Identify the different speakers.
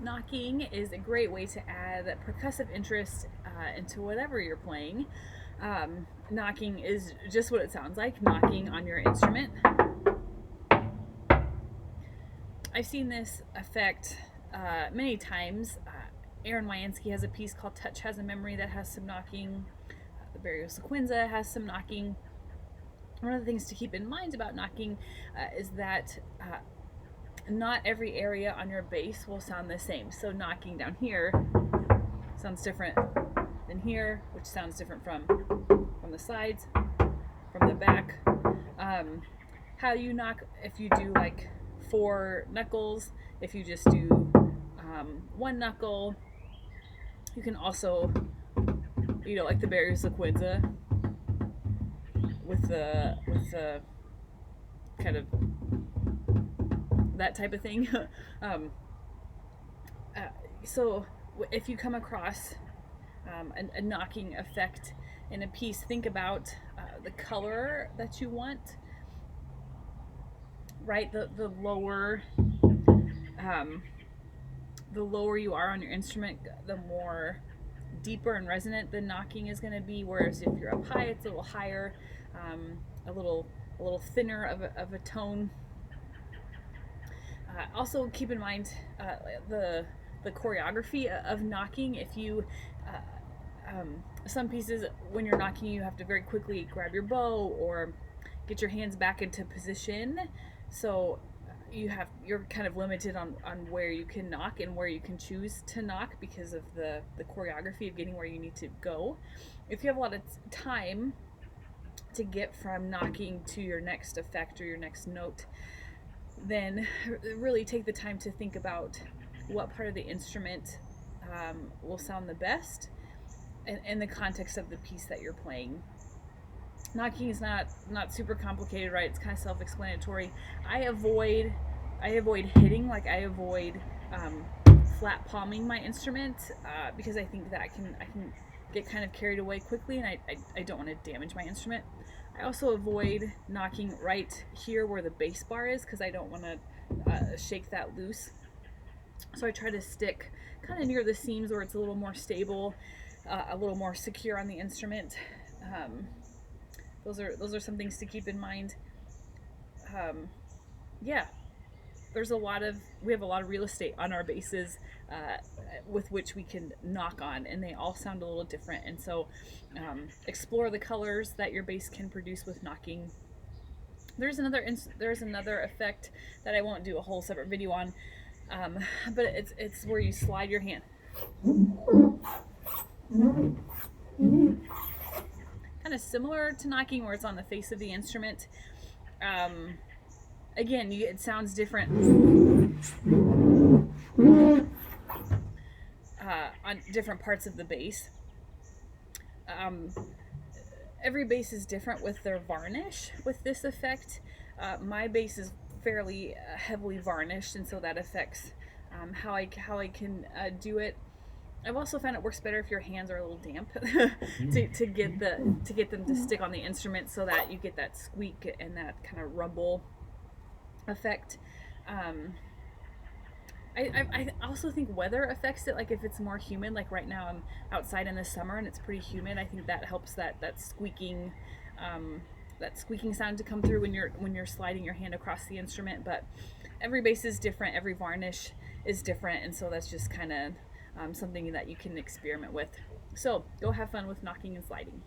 Speaker 1: Knocking is a great way to add percussive interest into whatever you're playing. Knocking is just what it sounds like, knocking on your instrument. I've seen this effect many times. Aaron Wyansky has a piece called Touch Has a Memory that has some knocking. The Barrio Sequenza has some knocking. One of the things to keep in mind about knocking is that not every area on your bass will sound the same. So knocking down here sounds different than here, which sounds different from the sides, from the back. Um, how you knock if you do like four knuckles, if you just do one knuckle. You can also, like the Barrio Sequenza with the kind of that type of thing. um, uh, so if you come across a knocking effect in a piece, think about the color that you want. Right, the lower um, the lower you are on your instrument, the more deeper and resonant the knocking is going to be. Whereas if you're up high, it's a little higher, um, a little a little thinner of a tone. Also, keep in mind the choreography of knocking. If you some pieces when you're knocking, you have to very quickly grab your bow or get your hands back into position. So you're kind of limited on where you can knock and where you can choose to knock because of the choreography of getting where you need to go. If you have a lot of time to get from knocking to your next effect or your next note, then really take the time to think about what part of the instrument will sound the best in the context of the piece that you're playing. Knocking is not super complicated, right? It's kind of self-explanatory. I avoid hitting, like I avoid um, flat palming my instrument because I think that I can get kind of carried away quickly, and I don't want to damage my instrument. I also avoid knocking right here where the bass bar is because I don't want to shake that loose. So I try to stick kind of near the seams where it's a little more stable, a little more secure on the instrument. Um, those are some things to keep in mind. Um, yeah, we have a lot of real estate on our basses with which we can knock on, and they all sound a little different. And so, explore the colors that your bass can produce with knocking. There's another effect that I won't do a whole separate video on, um, but it's where you slide your hand, kind of similar to knocking, where it's on the face of the instrument. Um, Again, it sounds different on different parts of the bass. Um, every bass is different with their varnish with this effect. My bass is fairly heavily varnished, and so that affects how I can do it. I've also found it works better if your hands are a little damp to get them to stick on the instrument, so that you get that squeak and that kind of rumble effect. Um, I also think weather affects it. Like if it's more humid, like right now I'm outside in the summer and it's pretty humid. I think that helps um, that squeaking sound to come through when you're sliding your hand across the instrument. But every bass is different, every varnish is different, and so that's just kind of something that you can experiment with. So go have fun with knocking and sliding.